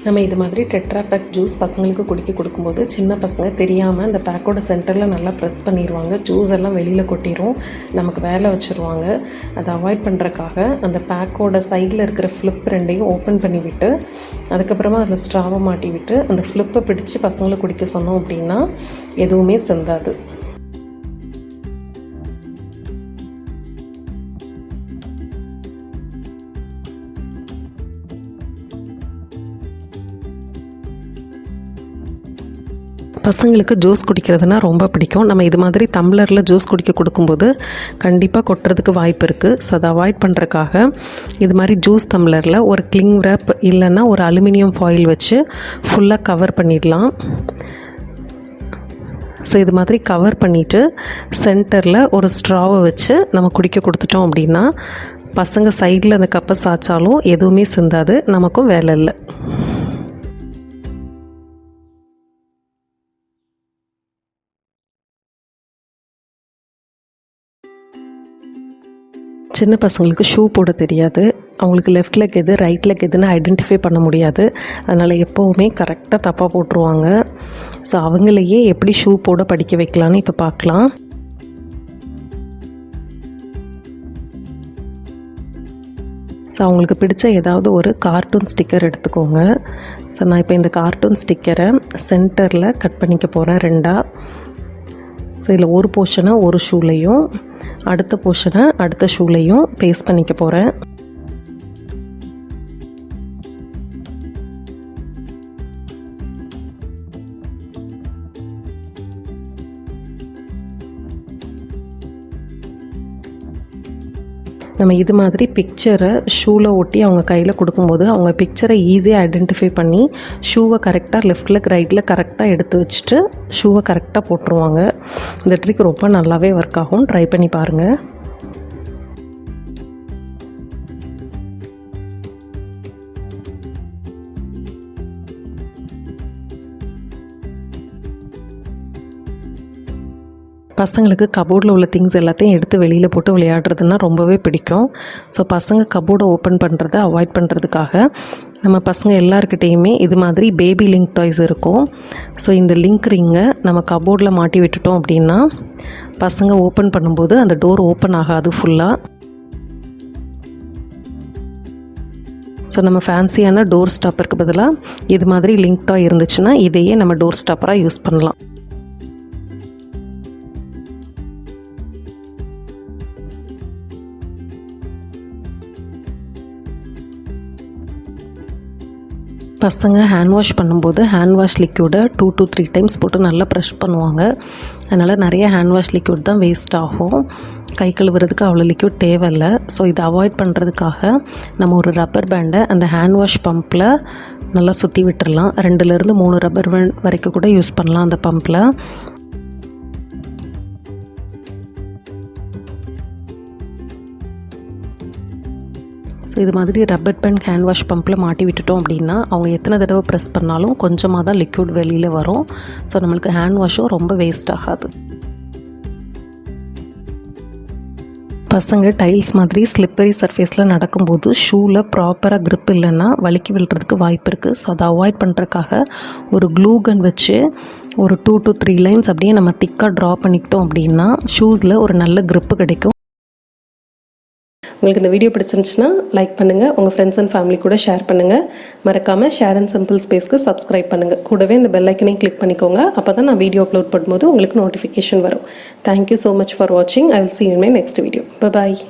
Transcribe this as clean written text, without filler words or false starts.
நம்ம இது மாதிரி டெட்ரா பேக் ஜூஸ் பசங்களுக்கு கொடுக்கும்போது சின்ன பசங்க தெரியாமல் அந்த பேக்கோட சென்டரில் நல்லா ப்ரெஸ் பண்ணிடுவாங்க. ஜூஸ் எல்லாம் வெளியில் கொட்டிடும், நமக்கு வேலை வச்சுருவாங்க. அதை அவாய்ட் பண்ணுறக்காக அந்த பேக்கோட சைடில் இருக்கிற ஃப்ளிப் ரெண்டையும் ஓப்பன் பண்ணிவிட்டு அதுக்கப்புறமா அதில் ஸ்ட்ராவை மாட்டி விட்டு அந்த ஃப்ளிப்பை பிடிச்சி பசங்களை குடிக்க சொன்னோம் அப்படின்னா எதுவுமே சிந்தாது. பசங்களுக்கு ஜூஸ் குடிக்கிறதுனா ரொம்ப பிடிக்கும். நம்ம இது மாதிரி டம்ளரில் ஜூஸ் கொடுக்கும்போது கண்டிப்பாக கொட்டுறதுக்கு வாய்ப்பு இருக்குது. ஸோ அதை அவாய்ட் பண்ணுறக்காக இது மாதிரி ஜூஸ் டம்ளரில் ஒரு கிளிங் ரேப் இல்லைன்னா ஒரு அலுமினியம் ஃபாயில் வச்சு ஃபுல்லாக கவர் பண்ணிடலாம். ஸோ இது மாதிரி கவர் பண்ணிவிட்டு சென்டரில் ஒரு ஸ்ட்ராவை வச்சு நம்ம குடிக்க கொடுத்துட்டோம் அப்படின்னா பசங்க சைடில் அந்த கப்பை சாய்ச்சாலும் எதுவுமே சிந்தாது, நமக்கும் வேலை இல்லை. சின்ன பசங்களுக்கு ஷூ போட தெரியாது, அவங்களுக்கு லெஃப்ட் லெக் எது ரைட் லெக் எதுன்னு ஐடென்டிஃபை பண்ண முடியாது. அதனால் எப்போவுமே கரெக்டாக தப்பாக போட்டுருவாங்க. ஸோ அவங்களையே எப்படி ஷூ போட படிக்க வைக்கலான்னு இப்போ பார்க்கலாம். ஸோ அவங்களுக்கு பிடிச்ச ஏதாவது ஒரு கார்ட்டூன் ஸ்டிக்கர் எடுத்துக்கோங்க. ஸோ நான் இப்போ இந்த கார்ட்டூன் ஸ்டிக்கரை சென்டரில் கட் பண்ணிக்க போகிறேன் ரெண்டாக. ஸோ இதில் ஒரு போர்ஷனை ஒரு ஷூலையும் அடுத்த போர்ஷனை அடுத்த ஷூலையும் பேஸ்ட் பண்ணிக்க போகிறேன். நம்ம இது மாதிரி பிக்சரை ஷூவில் ஒட்டி அவங்க கையில் கொடுக்கும்போது அவங்க பிக்சரை ஈஸியாக ஐடென்டிஃபை பண்ணி ஷூவை கரெக்டாக லெஃப்ட் லெக் ரைட்டில் கரெக்டாக எடுத்து வச்சுட்டு ஷூவை கரெக்டாக போட்டுருவாங்க. இந்த ட்ரிக் ரொம்ப நல்லாவே ஒர்க் ஆகும், ட்ரை பண்ணி பாருங்கள். பசங்களுக்கு கபோர்டில் உள்ள திங்ஸ் எல்லாத்தையும் எடுத்து வெளியில் போட்டு விளையாடுறதுன்னா ரொம்பவே பிடிக்கும். ஸோ பசங்க கபோர்டை ஓப்பன் பண்ணுறதை அவாய்ட் பண்ணுறதுக்காக நம்ம பசங்க எல்லாருக்கிட்டேயுமே இது மாதிரி பேபி லிங்க் டாய்ஸ் இருக்கும். ஸோ இந்த லிங்க் ரிங்கை நம்ம கபோர்டில் மாட்டி விட்டுட்டோம் அப்படின்னா பசங்க ஓப்பன் பண்ணும்போது அந்த டோர் ஓப்பன் ஆகாது ஃபுல்லாக. ஸோ நம்ம ஃபேன்சியான டோர் ஸ்டாப்பருக்கு பதிலாக இது மாதிரி லிங்க் டாய் இருந்துச்சுன்னா இதையே நம்ம டோர் ஸ்டாப்பராக யூஸ் பண்ணலாம். பசங்க ஹேண்ட் வாஷ் பண்ணும்போது ஹேண்ட் வாஷ் லிக்யூடை 2 to 3 டைம்ஸ் போட்டு நல்லா ப்ரஷ் பண்ணுவாங்க. அதனால் நிறைய ஹேண்ட் வாஷ் லிக்யூட் தான் வேஸ்ட் ஆகும், கை கழுவுறதுக்கு அவ்வளோ லிக்யூட் தேவையில்லை. ஸோ இதை அவாய்ட் பண்ணுறதுக்காக நம்ம ஒரு ரப்பர் பேண்டை அந்த ஹேண்ட் வாஷ் பம்பில் நல்லா சுற்றி விட்டுடலாம். 2 to 3 ரப்பர் பேண்ட் வரைக்கும் கூட யூஸ் பண்ணலாம் அந்த பம்பில். ஸோ இது மாதிரி ரப்பர் பேண்ட் ஹேண்ட் வாஷ் பம்பில் மாட்டி விட்டுட்டோம் அப்படின்னா அவங்க எத்தனை தடவை ப்ரெஸ் பண்ணாலும் கொஞ்சமாக தான் லிக்விட் வெளியில் வரும். ஸோ நம்மளுக்கு ஹேண்ட் வாஷும் ரொம்ப வேஸ்ட் ஆகாது. பசங்க டைல்ஸ் மாதிரி ஸ்லிப்பரி சர்ஃபேஸில் நடக்கும்போது ஷூவில் ப்ராப்பராக க்ரிப் இல்லைன்னா வலிக்கி விழுறதுக்கு வாய்ப்பு இருக்குது. ஸோ அதை அவாய்ட் பண்ணுறதுக்காக ஒரு க்ளூ கன் வச்சு ஒரு 2 to 3 லைன்ஸ் அப்படியே நம்ம திக்காக ட்ரா பண்ணிக்கிட்டோம் அப்படின்னா ஷூஸில் ஒரு நல்ல க்ரிப்பு கிடைக்கும். உங்களுக்கு இந்த வீடியோ பிடிச்சிருந்துச்சுன்னா லைக் பண்ணுங்கள், உங்கள் ஃப்ரெண்ட்ஸ் அண்ட் ஃபேமிலி கூட ஷேர் பண்ணுங்கள். மறக்காமல் ஷேரன் சிம்பிள் ஸ்பேஸ்க்கு சப்ஸ்கிரைப் பண்ணுங்கள். கூடவே இந்த பெல் ஐக்கனையும் கிளிக் பண்ணிக்கோங்க. அப்போ தான் நான் வீடியோ அப்லோட் பண்ணும்போது உங்களுக்கு நோட்டிஃபிகேஷன் வரும். தேங்க்யூ ஸோ மச் ஃபார் வாட்சிங். I will see you in my next video. Bye bye.